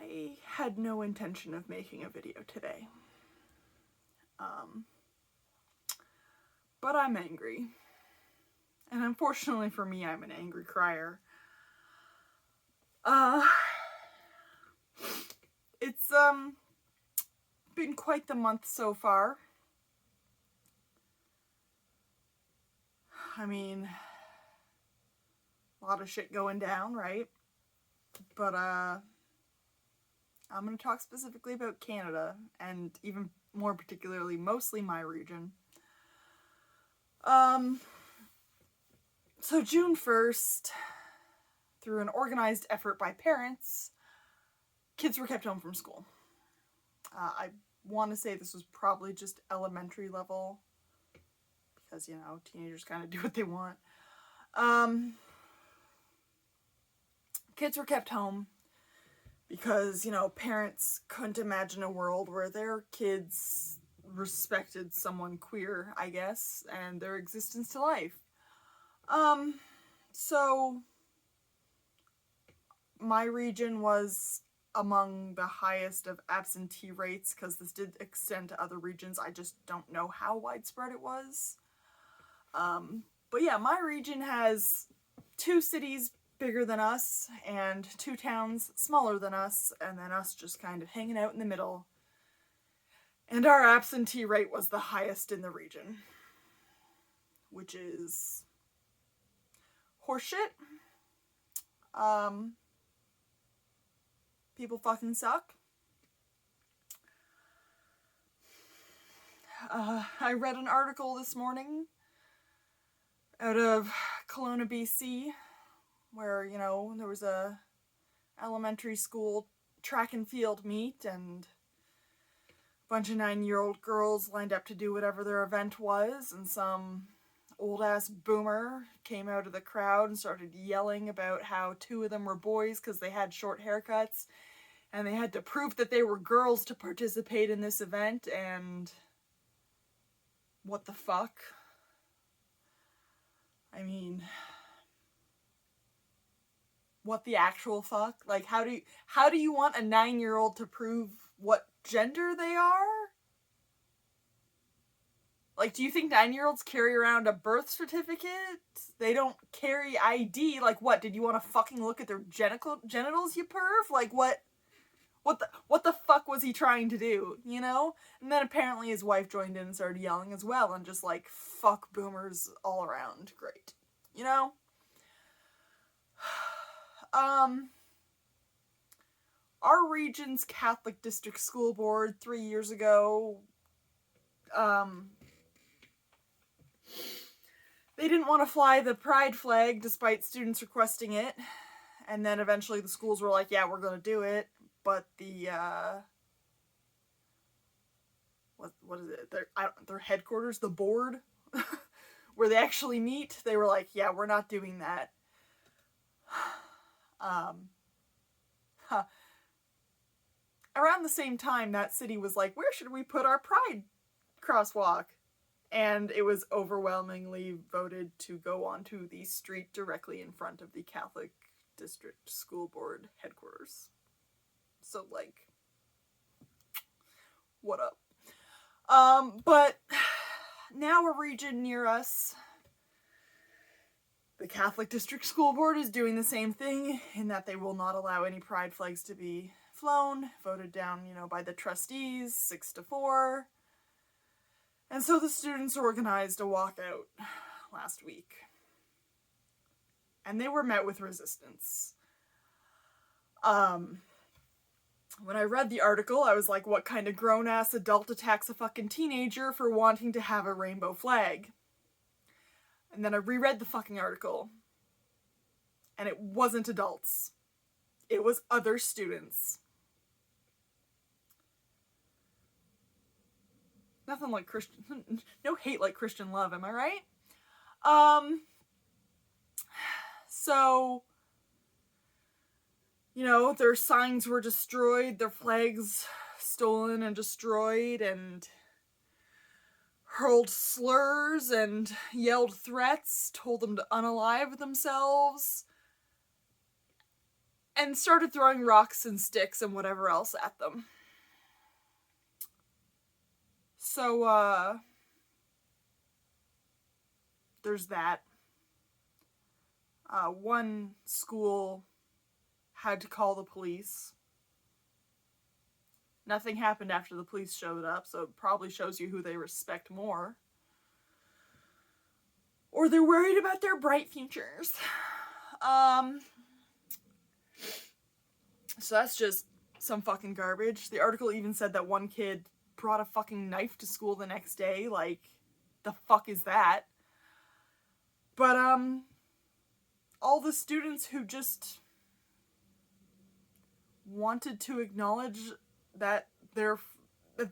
I had no intention of making a video today. But I'm angry. And unfortunately for me, I'm an angry crier. It's been quite the month so far. I mean, a lot of shit going down, right? But I'm going to talk specifically about Canada, and even more particularly, mostly my region. So June 1st, through an organized effort by parents, kids were kept home from school. I want to say this was probably just elementary level, because, you know, teenagers kind of do what they want. Kids were kept home because, you know, parents couldn't imagine a world where their kids respected someone queer, I guess, and their existence to life. So my region was among the highest of absentee rates, because this did extend to other regions. I just don't know how widespread it was. But yeah, my region has 2 cities bigger than us and 2 towns smaller than us, and then us just kind of hanging out in the middle. And our absentee rate was the highest in the region, which is horseshit. People fucking suck. I read an article this morning out of Kelowna, BC, where, you know, there was a elementary school track and field meet, and a bunch of 9-year-old girls lined up to do whatever their event was, and some old-ass boomer came out of the crowd and started yelling about how 2 of them were boys because they had short haircuts, and they had to prove that they were girls to participate in this event, and what the fuck? I mean, what the actual fuck? Like, how do you want a 9-year-old to prove what gender they are? Like, do you think 9-year-olds carry around a birth certificate? They don't carry ID. Like, what? Did you want to fucking look at their genitals, you perv? Like, what the fuck was he trying to do, you know? And then apparently his wife joined in and started yelling as well, and just like, fuck boomers all around. Great. You know? Our region's Catholic District School Board 3 years ago, they didn't want to fly the pride flag despite students requesting it, and then eventually the schools were like, yeah, we're gonna do it. But the, what is it, their headquarters, the board, where they actually meet, they were like, yeah, we're not doing that. Around the same time, that city was like, where should we put our pride crosswalk? And it was overwhelmingly voted to go onto the street directly in front of the Catholic District School Board headquarters. So, like, what up? But now a region near us, the Catholic District School Board is doing the same thing, in that they will not allow any pride flags to be flown, voted down, you know, by the trustees, 6-4. And so the students organized a walkout last week. And they were met with resistance. When I read the article, I was like, what kind of grown-ass adult attacks a fucking teenager for wanting to have a rainbow flag? And then I reread the fucking article. And it wasn't adults. It was other students. Nothing like Christian... No hate like Christian love, am I right? So... You know, their signs were destroyed, their flags stolen and destroyed, and hurled slurs and yelled threats, told them to unalive themselves. and started throwing rocks and sticks and whatever else at them. So, there's that. One school had to call the police. Nothing happened after the police showed up, so it probably shows you who they respect more. Or they're worried about their bright futures. So that's just some fucking garbage. The article even said that one kid brought a fucking knife to school the next day. Like, the fuck is that? But, all the students who just wanted to acknowledge that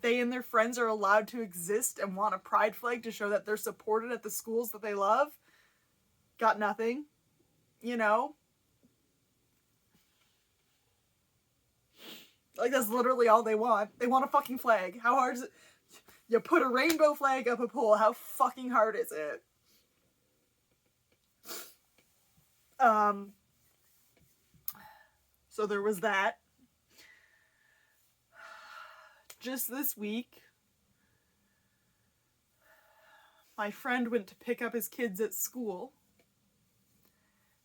they and their friends are allowed to exist and want a pride flag to show that they're supported at the schools that they love, got nothing, you know? Like, that's literally all they want. They want a fucking flag. How hard is it? You put a rainbow flag up a pole. How fucking hard is it? So there was that. Just this week, my friend went to pick up his kids at school.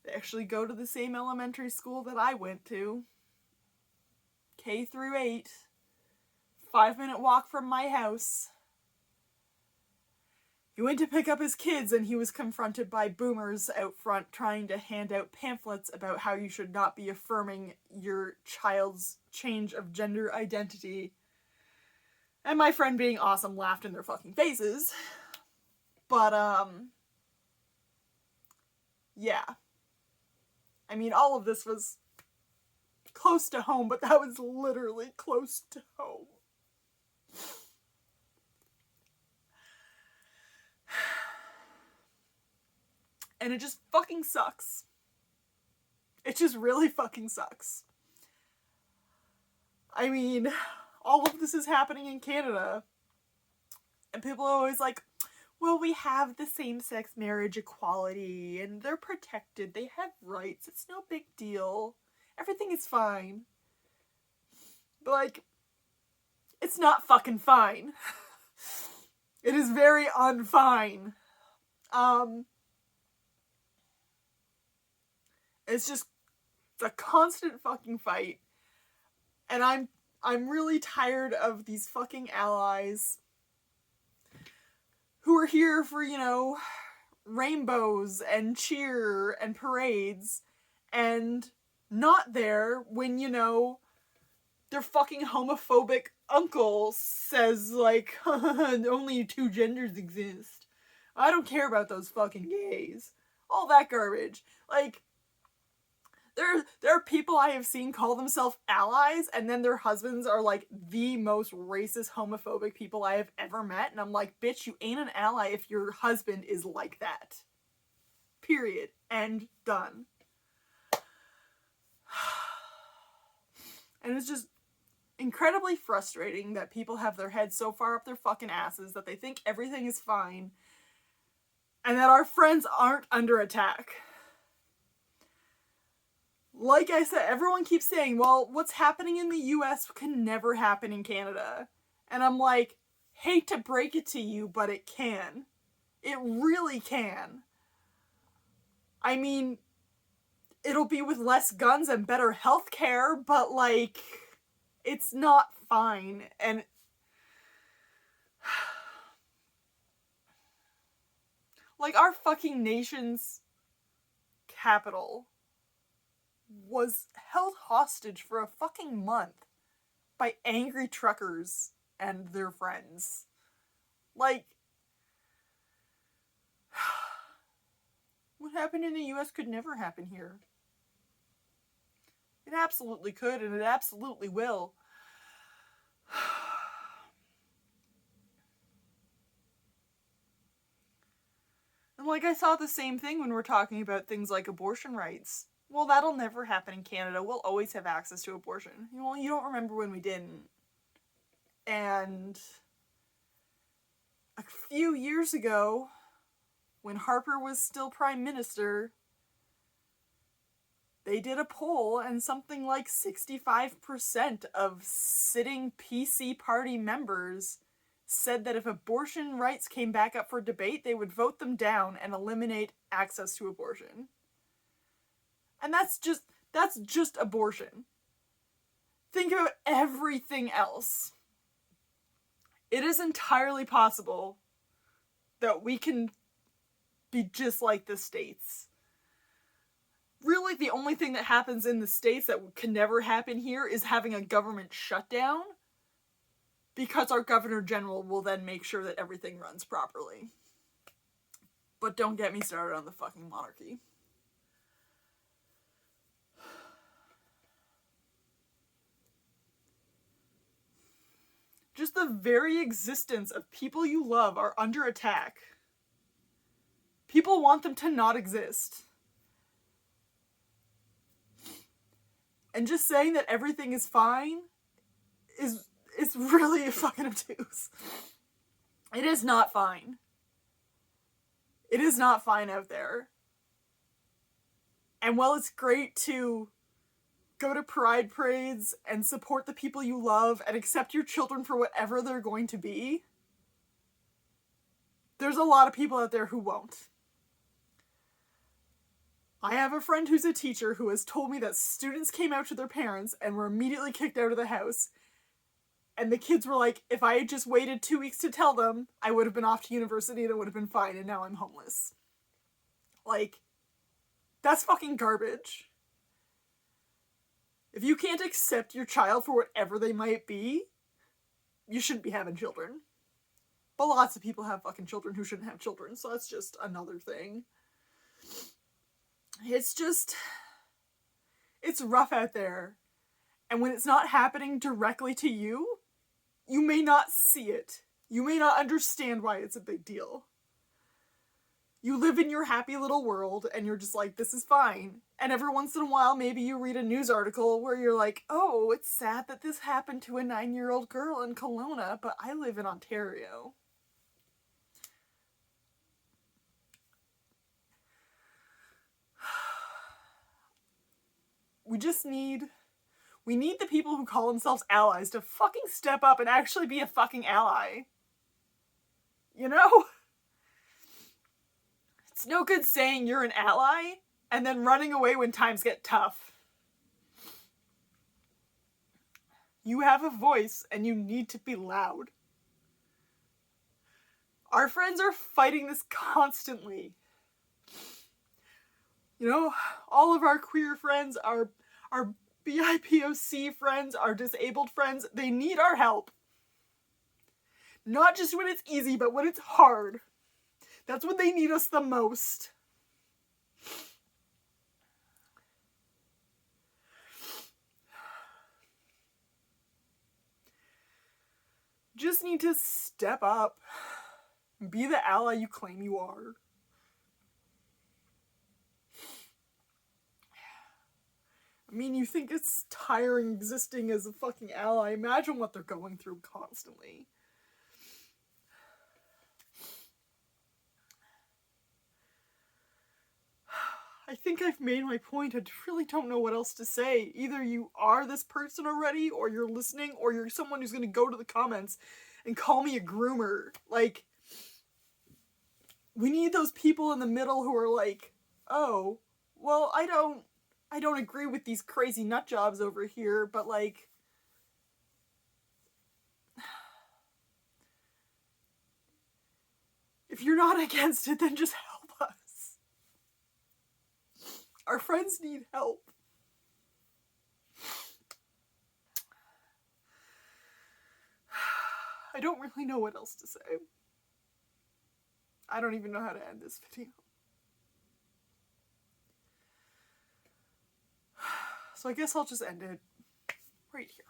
They actually go to the same elementary school that I went to. K through 8. 5-minute walk from my house. He went to pick up his kids and he was confronted by boomers out front trying to hand out pamphlets about how you should not be affirming your child's change of gender identity. And my friend, being awesome, laughed in their fucking faces. But, yeah. I mean, all of this was close to home, but that was literally close to home. And it just fucking sucks. It just really fucking sucks. I mean, all of this is happening in Canada. And people are always like, well, we have the same-sex marriage equality, and they're protected, they have rights, it's no big deal. Everything is fine. But, like, it's not fucking fine. It is very unfine. It's a constant fucking fight. And I'm really tired of these fucking allies who are here for, you know, rainbows and cheer and parades and not there when, you know, their fucking homophobic uncle says, like, only 2 genders exist. I don't care about those fucking gays. All that garbage. Like, there are people I have seen call themselves allies, and then their husbands are, like, the most racist, homophobic people I have ever met, and I'm like, bitch, you ain't an ally if your husband is like that. Period. End. Done. And it's just incredibly frustrating that people have their heads so far up their fucking asses that they think everything is fine, and that our friends aren't under attack. Like I said, everyone keeps saying, well, what's happening in the US can never happen in Canada. And I'm like, hate to break it to you, but it can. It really can. I mean, it'll be with less guns and better healthcare, but, like, it's not fine. And like, our fucking nation's capital was held hostage for a fucking month by angry truckers and their friends. Like, what happened in the US could never happen here. It absolutely could, and it absolutely will. And, like, I saw the same thing when we're talking about things like abortion rights. Well, that'll never happen in Canada. We'll always have access to abortion. Well, you don't remember when we didn't. And a few years ago, when Harper was still Prime Minister, They did a poll, and something like 65% of sitting PC party members said that if abortion rights came back up for debate, they would vote them down and eliminate access to abortion. And that's just abortion. Think about everything else. It is entirely possible that we can be just like the states. Really, the only thing that happens in the states that can never happen here is having a government shutdown, because our governor general will then make sure that everything runs properly. But don't get me started on the fucking monarchy. Just the very existence of people you love are under attack. People want them to not exist. And just saying that everything is fine is really fucking obtuse. It is not fine. It is not fine out there. And while it's great to go to pride parades and support the people you love and accept your children for whatever they're going to be, there's a lot of people out there who won't. I have a friend who's a teacher who has told me that students came out to their parents and were immediately kicked out of the house. And the kids were like, if I had just waited 2 weeks to tell them, I would have been off to university and it would have been fine, and now I'm homeless. Like, that's fucking garbage. If you can't accept your child for whatever they might be, you shouldn't be having children. But lots of people have fucking children who shouldn't have children, so that's just another thing. It's rough out there. And when it's not happening directly to you, you may not see it. You may not understand why it's a big deal. You live in your happy little world, and you're just like, this is fine. And every once in a while, maybe you read a news article where you're like, oh, it's sad that this happened to a 9-year-old girl in Kelowna, but I live in Ontario. We need the people who call themselves allies to fucking step up and actually be a fucking ally. You know? It's no good saying you're an ally and then running away when times get tough. You have a voice and you need to be loud. Our friends are fighting this constantly. You know, all of our queer friends, our BIPOC friends, our disabled friends, they need our help. Not just when it's easy, but when it's hard. That's when they need us the most. Just need to step up. Be the ally you claim you are. I mean, you think it's tiring existing as a fucking ally. Imagine what they're going through constantly. I think I've made my point. I really don't know what else to say. Either you are this person already, or you're listening, or you're someone who's going to go to the comments and call me a groomer. Like, we need those people in the middle who are like, oh, well, I don't agree with these crazy nut jobs over here, but like, if you're not against it, then just help us. Our friends need help. I don't really know what else to say. I don't even know how to end this video. So I guess I'll just end it right here.